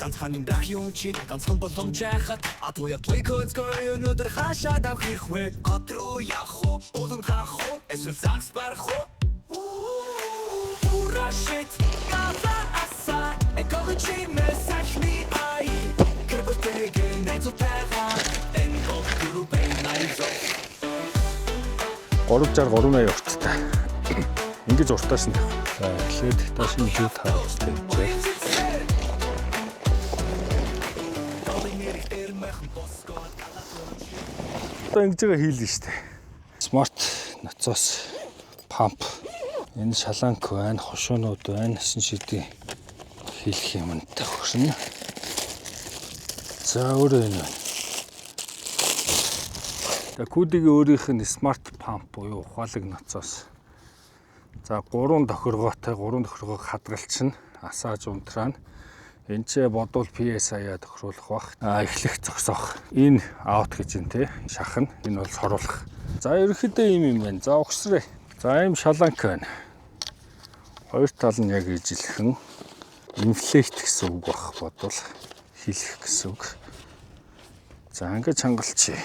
ганцхан дах юм чи ганцхан болом жахад атуя твикоц гой өнөдөр хашаа давхих вэ готруу яхо улам хахо эсвэл загс бархо урашит гава аса экологи месашни ай кэбэтэгэ нэцо пэга энго группэ найзо 360 380 урттай. Ингэж уртаас нь тавь. За эхлээд тааш нь юу таарчтай гэж. Одоо ингэж байгаа хийлээ шүү дээ. Смарт ноцоос памп. Энэ шаланк байна, хошуунууд байна, 9 шидийн хийх юмд тохирно. За өөрөө энэ байна. Күүдигийн өөрийнх нь смарт памп буюу ухаалаг ноцоос. За 3 тохиргоотой 3 тохиргоог хадгалчихна. Асааж унтраана. Энд ч бодвол PSI-а тохируулах бах. Эхлэх зогсоох. Энэ аут гэж юм те. Шахна. Энэ бол соруулах. За ерөнхийдөө юм байна. За угсрээ. За ийм шаланк байна. Хоёр тал нь яг ижилхэн инфлект гэсэн үг бах бодвол хийлэх гэсэн үг. За ингээд чангалчих.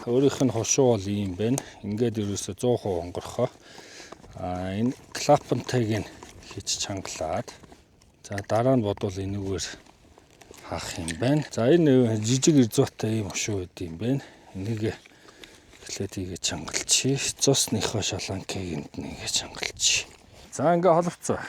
Өөрийнх нь хошуу бол ийм байна. Ингээд ерөөсө 100% онгорхоо. Энэ клапантайг нь хийж чангалаад. За дараа нь бодвол энэгээр хаах юм байна. За энэ жижиг эрзуутай ийм хошуу байд юм байна. Энийг эхлээд ийгээ чангалчих. Цусныхоо шаланкийг энд нэгээ чангалчих. За ингээ холбоцоо.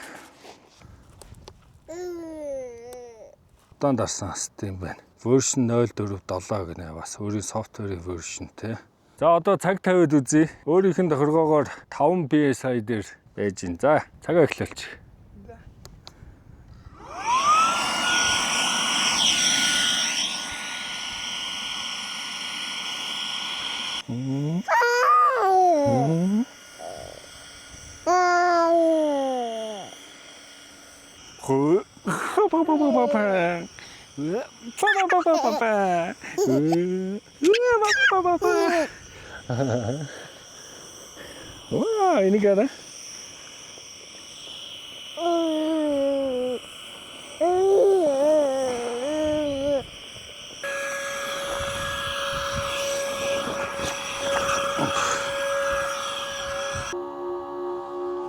Удаан дарсан систем байна. Version 0.4.7 гэнэ бас өөрийн софтверийн version те. За одоо цаг тавиад үзье. Өөрийнх нь тохиргоогоор 5 PSI дээр байж гин. За цагаа эхлүүлчих. Wow, ini kan?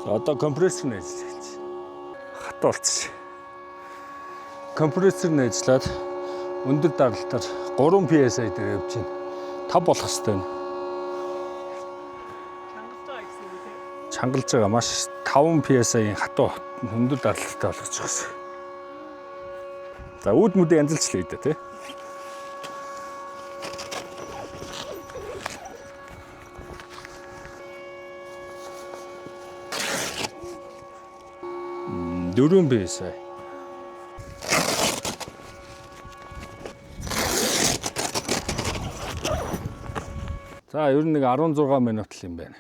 Одоо компрессор нь ажиллаж хат болчих. Компрессор нь ажиллаад өндөр даралтаар 3 PSI дээр явж байна. 5 болох хэвээр байна. Чангалж байгаа маш 5 PSI-ийн хатуу өндөр даралттай болгочих гэсэн. За үүд мүдэ янзалчлаа идэ тий. Дөрвөн PSI. За ер нь нэг 16 минут л юм байна.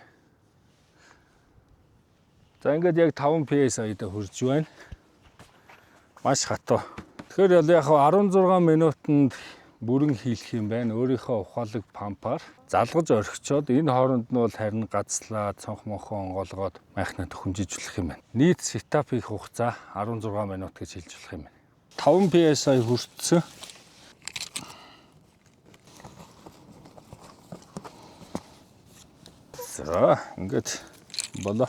За ингээд яг 5 PSI-д хүрж байна. Маш хатуу. Тэгэхээр яг 16 минутанд бүрэн хийх юм байна. Өөрийнхөө ухаалаг пампаар залгаж орхичоод энэ хооронд нь бол харин гацлаа, цонх монхон онгоолгоод майхнаа төхөмжижүүлэх юм байна. Нийт сетап хийх хугацаа 16 минут гэж хэлж болох юм байна. 5 PSI хүртсэн. За ингээд болоо.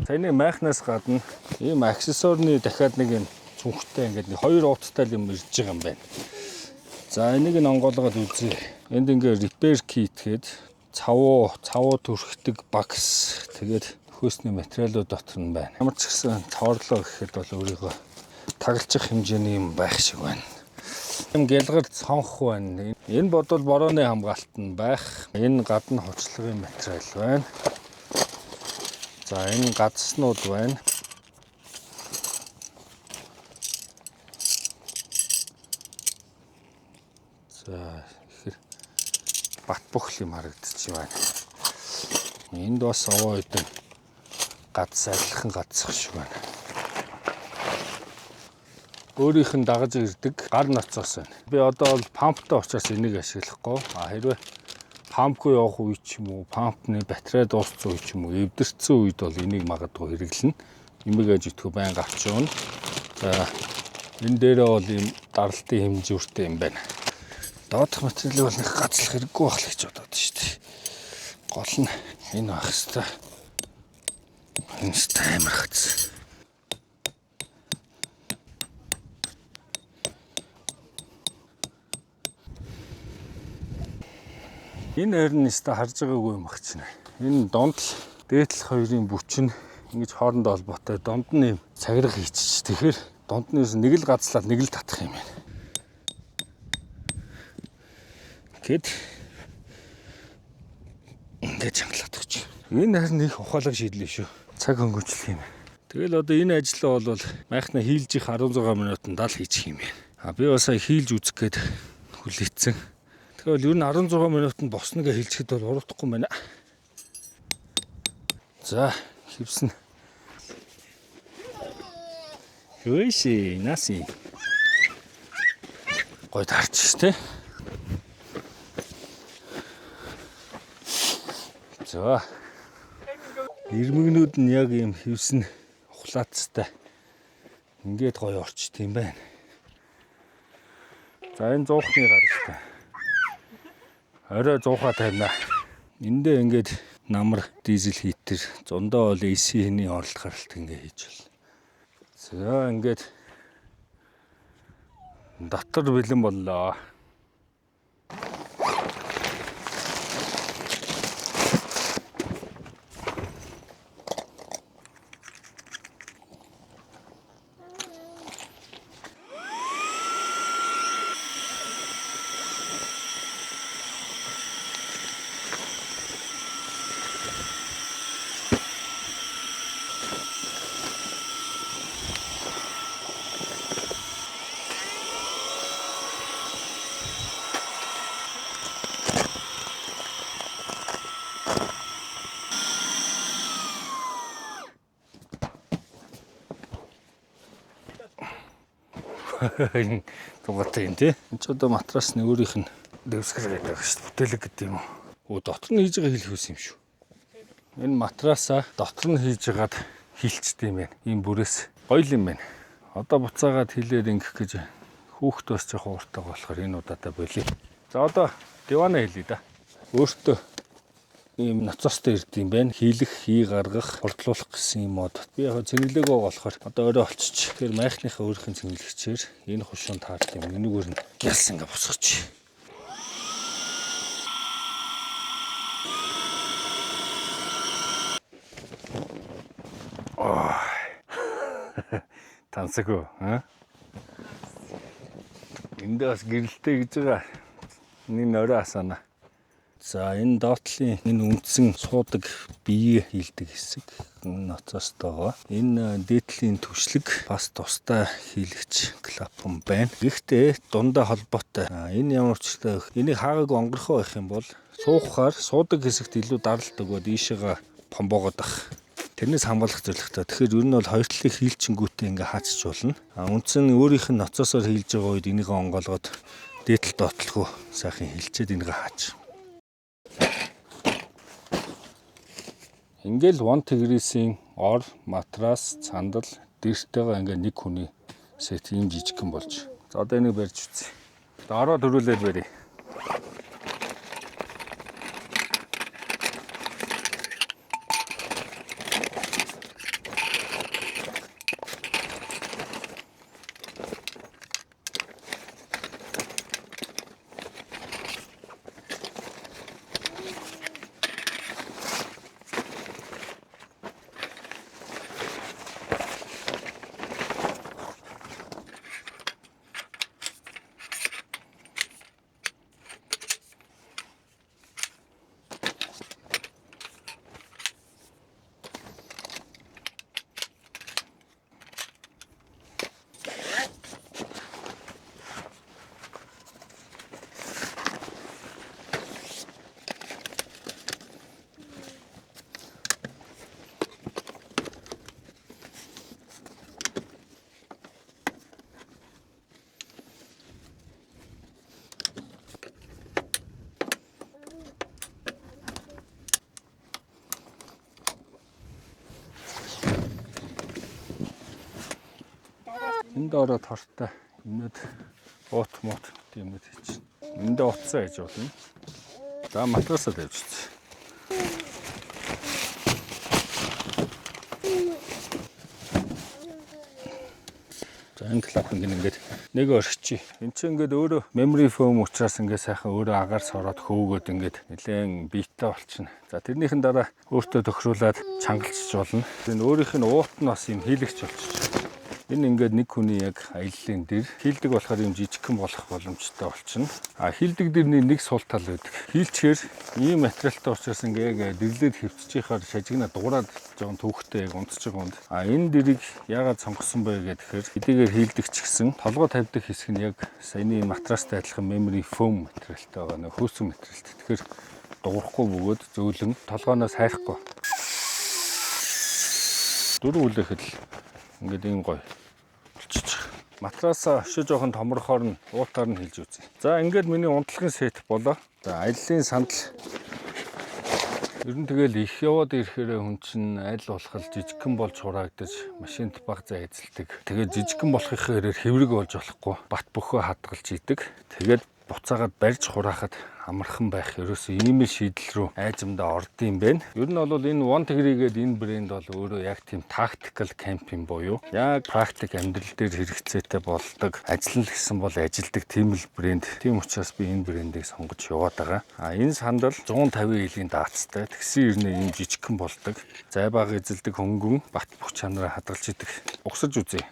Таны майхнаас гадна ийм аксессуарны дахиад нэг юм цүнхтэй ингээд нэг 2 ууттай юм ирж байгаа юм байна. За энийг нь онгоолгоод үзье. Энд ингээд repair kit гээд цавуу түрхдэг бакс тэгээд хөөсний материалууд дотор нь байна. Ямар ч гэсэн тоорлоо гэхэд бол өөрийгөө тагалчих хэмжээний юм байх шиг байна. Юм гэлгэр цонх байна. Энэ бодвол борооны хамгаалт нь байх. Энэ гадна хувцлагын материал байна. За энэ гадснууд байна. За бат бөхл юм харагдчих байна. Энд бас овоо идэв гац адилхан гацсах шиг байна. Өөрийнх нь дагаж ирдэг гар ноцоос байна. Би одоо бол памптай учраас энийг ашиглахгүй. Хэрвээ пампгүй явах үе ч юм уу, пампны батарей дууссан үе ч юм уу, эвдэрсэн үед бол энийг магадгүй хэрэглэнэ. Имийг ажигдгүй байнга авч явна. За энэ дээрээ бол ийм даралтын хэмжүүртэй юм байна. Доодох материалыг бол нэг гацлах хэрэггүй байх л гэж бодоод шүү дээ. Гол нь энэ байх хэвээр. Энэ амар хац. Энэ харин нэстэ харж байгаагүй юм багчна. Энэ донд л дээдлэх хоёрын бүчин ингэж хоорондоо холбоотой донд нь юм цагираг хийчих. Тэгэхээр донднээс нэг л газлаад нэг л татах юм байна. Гэт ингэж хангалаад өгч. Энэ харин их ухаалаг шийдлээ шүү. Цаг хөнгөчлөх юм. Тэгэл одоо энэ ажлаа бол майхна хийлж их 16 минутанд л хийчих юм байна. Би бас хийлж үзэх гээд хүлээцсэн. Тэгвэл ер нь 16 минутанд босныг хэлчихэд бол урагдахгүй байна. За, хивсэн. Хөөши, наси. Гой таарч штэ. За. Ирмэгнүүд нь яг юм хивсэн ухлаацтай. Ингээд гоё орчт юм байна. За, энэ зуухны гар штэ. Орой 100-аа тавина. Эндээ ингээд намар дизель хитер, зундаа бол AC-ний оролт гаралт ингээ хийж байна. За ингээд дотор бэлэн боллоо. Тугатай юм тий. Энд ч одоо матрасны өөрийнх нь дэвсгэр гэдэг шүү дээ. Бүтээлэг гэдэг юм уу. Дотор нь хийж байгаа хэлхүүс юм шүү. Энэ матрасаа дотор нь хийж байгаад хилчтэй юм байна. Ийм бүрээс гоё юм байна. Одоо буцаагаад хилээр ингэх гэж хүүхд бас жоохон ууртайгаа болохоор энэ удаадаа болий. За одоо дивана хэлье да. Өөртөө ийм ноцоостой ирд юм байна. Хийлэх, хий гаргах, хурдлуулах гэсэн юм мод. Би яг цэнгэлээгөө болохоор одоо орой олчих. Тэгэхээр майхныхаа өөрийнх нь цэнгэлэгчээр энэ хушуун таард юм. Энэгээр нь ялс ингээ босгоч. Тансаггүй, эндээ бас гэрэлтэй гэж байгаа. Энэ орой асаана. За энэ доотлын энэ үндсэн суудаг бие хийлдэг хэсэг ноцоостойгоо. Энэ дээдлийн түвшлэг бас тустай хийлэгч клапан байна. Гэхдээ дундаа холбоотой. Энэ ямар ч вэ? Энийг хаагаг онгорхоо байх юм бол суухаар суудаг хэсэгт илүү даралт өгөөд ийшээгээ помбоогоод ах. Тэрнээс хамгаалах зорилготой. Тэгэхээр ер нь бол хоёр талыг хийлчингүүтээ ингээ хаацч болно. Үндсэн өөрийнх нь ноцоосоор хийлж байгаа үед энийг онгоолгоод дээдэл доотлохоо сайхан хийлчээд энийг хаач. Ингээл 1 дегрисийн ор, матрас, цандал, дээртэйгээ ингээ нэг хүний сет ийм жижигхэн болж. За одоо энийг барьж үзье. Одоо ороо дөрүүлээд барья. ороод хортой юмнууд уут муут юмнууд хийж. Энд утсаа хийж болно. За матрасаа тавьж үзье. За энэ клапинг ингээд нэг орхичи. Энд чинь ингээд өөрөө memory foam учраас ингээд сайхан өөрөө агаар сороод хөөгөөд ингээд нэлээд биеттэй болчихно. За тэрнийхэн дараа өөртөө тохируулаад чангалчж болно. Энэ өөрийнх нь уут нь бас юм хийлэгч болчихж. Энэ ингээд нэг хүний яг аяллаа дээр хилдэг болохоор юм жижигхэн болох боломжтой болчихно. А хилдэг дэрний нэг сул тал байдаг. Хилчээр ийм материалтай учраас ингээд дэрлээд хөвччихээр шажигнаа дуурайд жоон төвхтэй яг унтж байгаа хүнд. А энэ дэрийг яагаад сонгосон бэ гэхээр эдгээр хилдэг ч гэсэн толгой тавьдаг хэсэг нь яг саяны матрастай адилхан memory foam материалтай байгаа нөх хөөсөн материалтай. Тэгэхээр дуурахгүй бөгөөд зөөлөн толгооноос хайхгүй. Дөрөв үлээхэд ингээд ийм гоё болчих. Матрасаа өшөө жоохон томрохоор нь уутаар нь хилж үзье. За ингээд миний унтлагын сет болоо. За аяллаа сандал. Ер нь тэгэл их яваад ирэхээр хүн чинь аль болох жижигхэн болж хураагдаж машинд баг зай эзэлдэг. Тэгээд жижигхэн болохын хэрээр хэврэг болж болохгүй бат бөхөө хадгалж идэг. Тэгээд буцаагаад барьж хураахад амархан байх ерөөсөө ийм шийдэл рүү айжмдаа ордсон юм байна. Ер нь бол энэ One Degree гэдэг энэ брэнд бол өөрөө яг тийм tactical camping буюу яг практик амьдрал дээр хэрэгцээтэй болдог. Ажиллана гэсэн бол ажилдаг тийм л брэнд. Тийм учраас би энэ брэндийг сонгож яваад байгаа. А энэ сандал 150 илийн даацтай. Тэгсэн ирнэ ийм жижигхэн болдог. Зай баг эзэлдэг хөнгөн бат бөх чанараа хадгалж идэг. Угсаж үзье.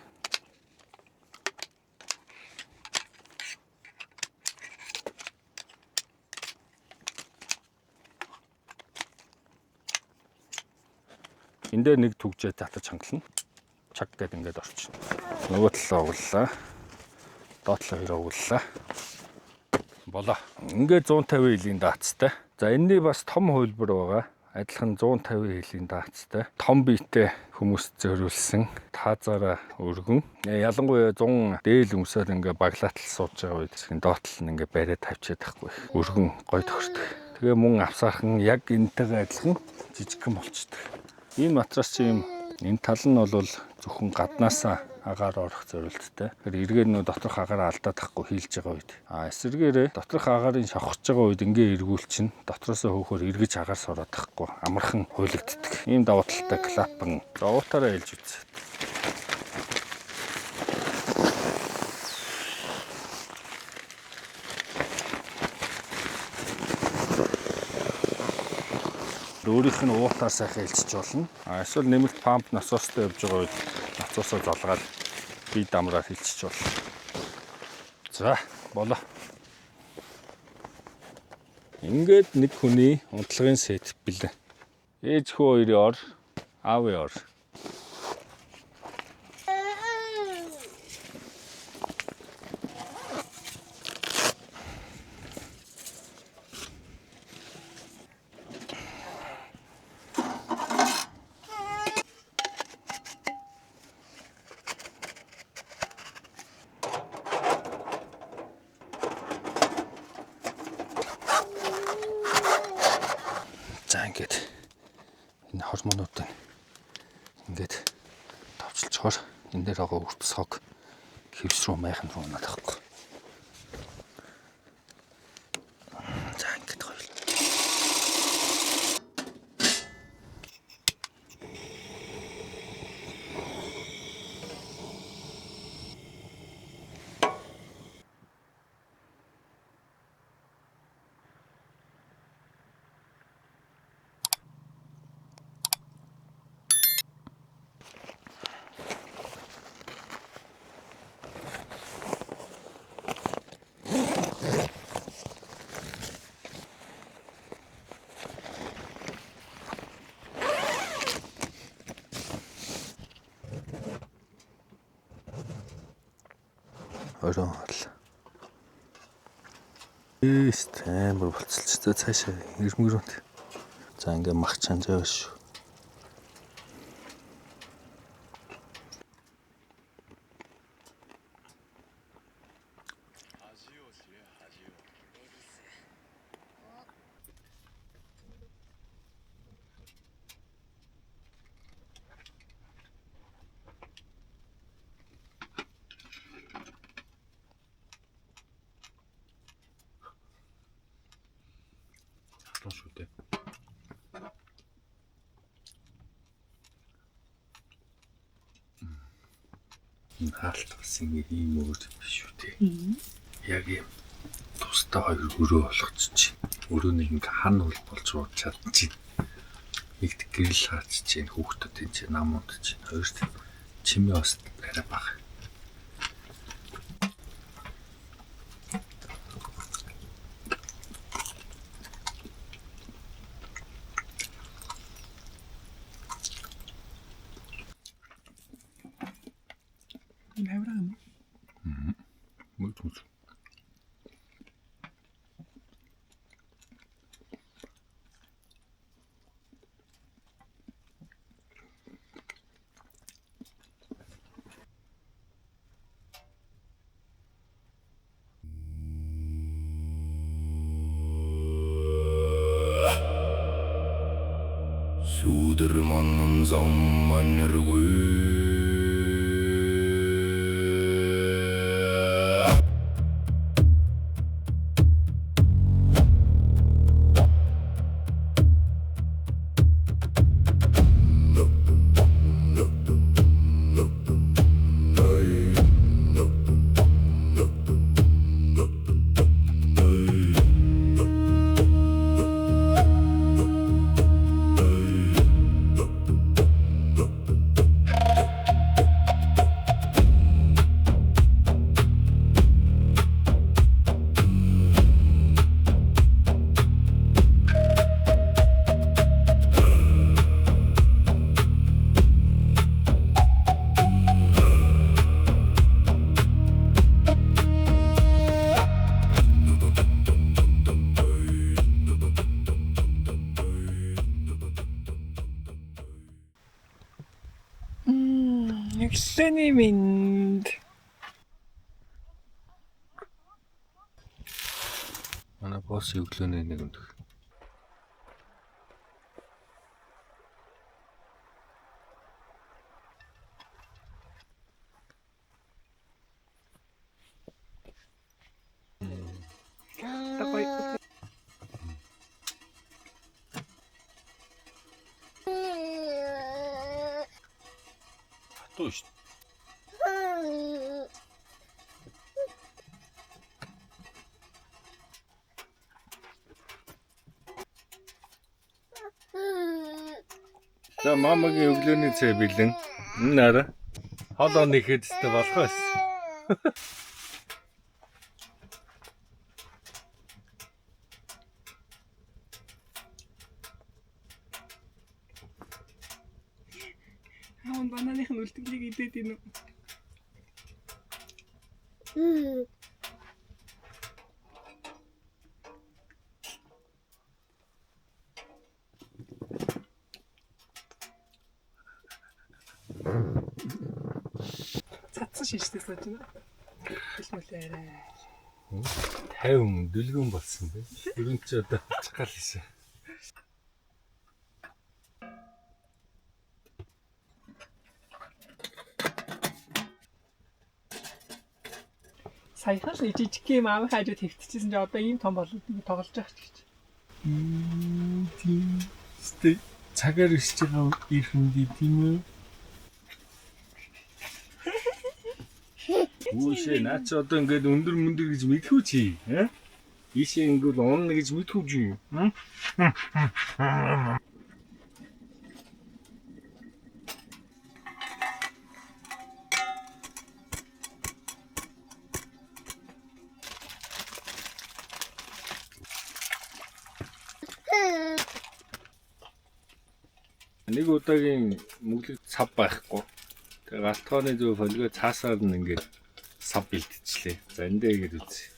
Энд дээр нэг түгжээ татаж хангална. Чаг гэдэг ингээд орчихно. Нөгөө талаа углаа. Доод талаа хоёр углаа. Болоо. Ингээд 150 илийн даацтай. За энэний бас том хувилбар байгаа. Адилхан 150 илийн даацтай. Том биетэй хүмүүст зориулсан таазаараа өргөн. Ялангуяа 100 дээл өмсөөр ингээд баглаатал сууж байгаа үед доотлол нь ингээд бариад тавьчаад байхгүй. Өргөн гой тохирдог. Тэгээ мөн авсаархан яг энэтэйгээ адилхан жижигхэн болчдөг. Ийм матрас чи юм энэ тал нь бол зөвхөн гаднаасаа агаар орох зорилттой. Тэгэхээр эргээр нөө доторх агаараа алдаад тахгүй хийлж байгаа үед. А эсвэргээрээ доторх агаарыг шавхаж байгаа үед ингээ эргүүлчин дотроосоо хөөхөр эргэж агаар сороод тахгүй амархан хуйлагддаг. Ийм давуу талтай клапан. За уутаараа хэлж үз. Өөрийнх нь уутаар сайхан хэлчих болно. Эсвэл нэмэлт памп насостой явж байгаа үед насосоо золгаад бие дамраар хэлчих болно. За, болоо. Ингээд нэг хүний унтлагын сет бэлэн. Ээж хүү хоёрын ор, аавын ор. За ингээд энэ хормонуудын ингээд товчлцохоор энэ дээр байгаа үрт сог хевс рүү майхан руу унаад байхгүй. За ингээд гоё. Орон хол. Эст амар болцолчтой цаашаа ирмгэрүүнд. За ингээ мах чанжаа шүү. Энэ хаалт бас ийм өөр биш үү те. Яг юм тустай хоёр өрөө болгочих. Өрөө нэг хан бол болж чадчих. Нэгт гэрэл хаач чинь хүүхдүүд энэ чинь намууд чинь хоёрт чимээ бас арай бага. Наврам. Мөн. Sudermannen sammannergøy. Өглөөний минь. Манай босс өглөөний нэг өндөх. Точно. За мамагийн өглөөний цай бэлэн. Нара. Холоо нэхэд өстө болохоос. Хаан бананых нь үлдгэлийг идээд ийн үү? Цацсан шиштэй сууж байна. Хэлмэлээ арай. 50 дүлгэн болсон бэ. Өрөнд ч одоо чахал хийсэн. Саяхан л жижиг юм аав хажууд хэвтчихсэн чи одоо ийм том болоод тоглож байгаа ч гэж. Тийм. Сте цагаар исж байгаа ихэндий тийм үү? Үүшээ наа чи одоо ингээд өндөр мөндөр гэж мэдхүү чи, аа? Ийшээ ингээд унна гэж мэдхүү чи, аа? Нэг удаагийн мөглөг цав байхгүй. Тэгээ галтгооны зөв фолио цаасаар нь ингээд сав бэлтчихлээ. За эндээ ингэж үзье.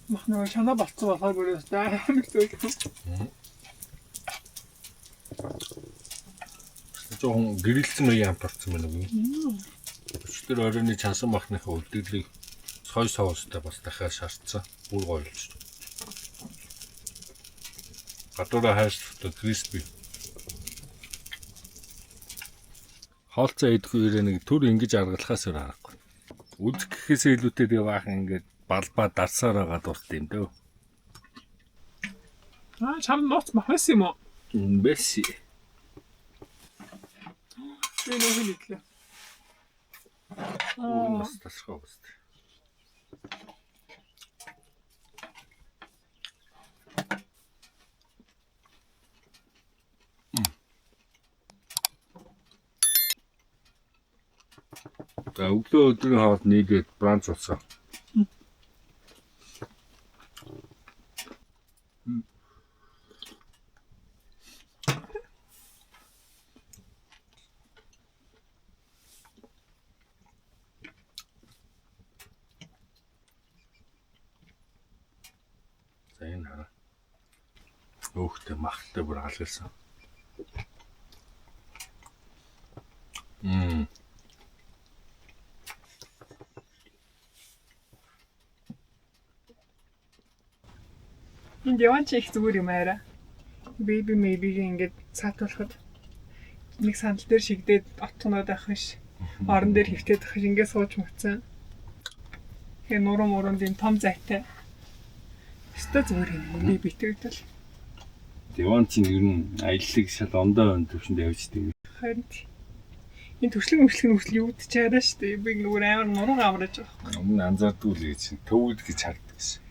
Махнаа шана болцсон болохоор бүрээс амар зүйл. Жохон гэрэлцэн маяг амт орсон байна уу? Өчтөр оройны чансан махныхаа үлдээлийг сой соустай бас дахиад шаардсан. Бүр гоё болж. Гадуура хайштай криспи. Хоолцоо идэхгүй нэг төр ингэж аргалахаас өөр аргагүй. Үзэх гэхээсээ илүүтэй тэгээ баахан ингэж балбаа дарсаар байгаа дурт юм дөө. Чам ноц махас юм уу? Бэси. Би нэг хэлээ. Нас тасрах үст. За өглөө өдрийн хоолд нийлээд бранч болсон. За энэ хараа. Өөхтэй махтай бүр алгалсан. Энд яван чи их зүгээр юм аа. Baby maybe ингээд цаатуулахад нэг сандал дээр шигдээд отгоноод байх биш. Орон дээр хөвтээд байх ингээд сууж мөцсөн. Тэгээ нуруу мурунд юм том зайтай. Өстой зүгээр юм. Би битгэдэг. Яван чинь ер нь аяллыг шал ондоо төвшөнд явждаг. Харин энэ төршлөг юу гэж чараа штэ. Би нүгээр амар нуруу амраж байгаа. Өмнө анзаардгүй л гэж төвд гэж харддаг гэсэн.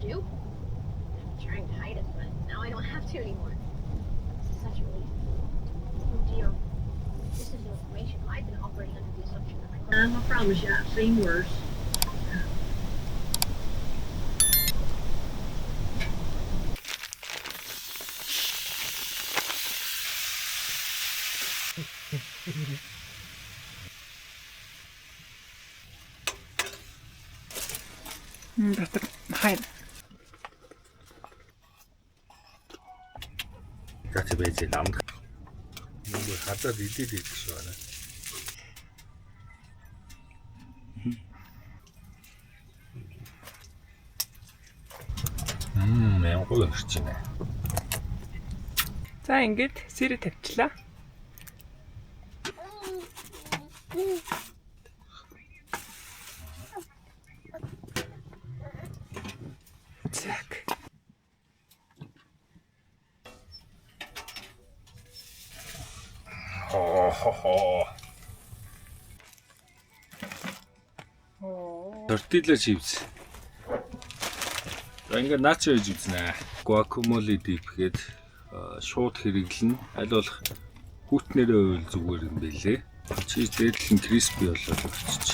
Do? I'm trying to hide it, but now I don't have to anymore. This is such a relief. Oh dear. This is new information. I've been operating under the assumption that I promise you, I've seen worse. Дотор хайн. Гацээ байж намд. Нөгөө хадаад идээд идэх шүү байна. Яа гоё ирч байна. За ингээд сэрэ тавьчлаа. Так. Тортила чипс. За ингээд начо хийж үзнэ. Guacamole дипгээд шууд хэрэглэнэ. Аль болох хүүтнэрээ уйл зүгээр юм бэлээ. Чи дээдлэн криспи болоод өгчөж.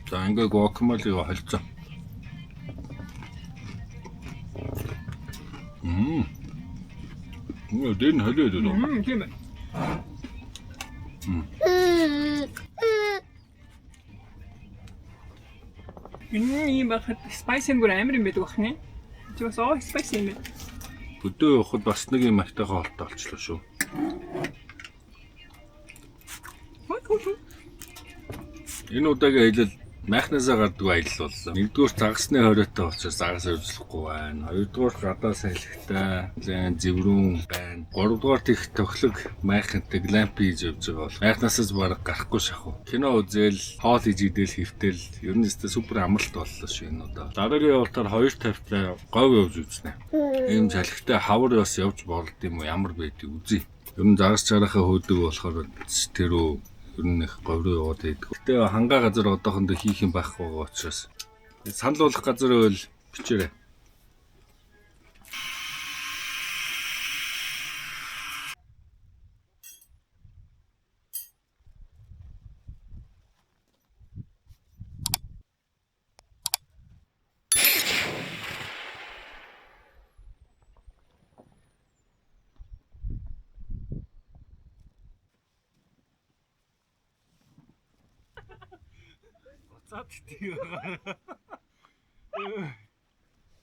За ингээд guacamole-г холцоо. Дээр нь холиод үү? Тийм ээ. Энэ бахад спайси бүр амар юм байдаг бахны. Чи бас спайси юм байна. Өдөө явахад бас нэг юм ахтайгаа холтой болчлоо шүү. Энэ удаагийн аялал майхнасаа гардаг аялал боллоо. Нэгдүгээр загасны хориотой учраас загас өржлөхгүй байна. Хоёрдугаар гадаа салхитай, зэврүүн байна. Гуравдугаар их тохлог майхантай глампи хийж явж байгаа бол майхнасаас бараг гарахгүй шахав. Кино үзэл, хоол хийж идэл хэвтэл ер нь өстой супер амралт боллоо шүү энэ удаа. Дараагийн явалтаар 250-тай говь явж үзнэ. Ийм салхитай хавар бас явж болд юм уу? Ямар байдгийг үзье. Ер нь загас чарахаа хөөдөг болохоор тэрөө ер нь их говьроо яваад байдаг. Гэтэ хангаа газар одоохондоо хийх юм байхгүй байгаа учраас санал болгох газар байвал бичээрэй. За тийм.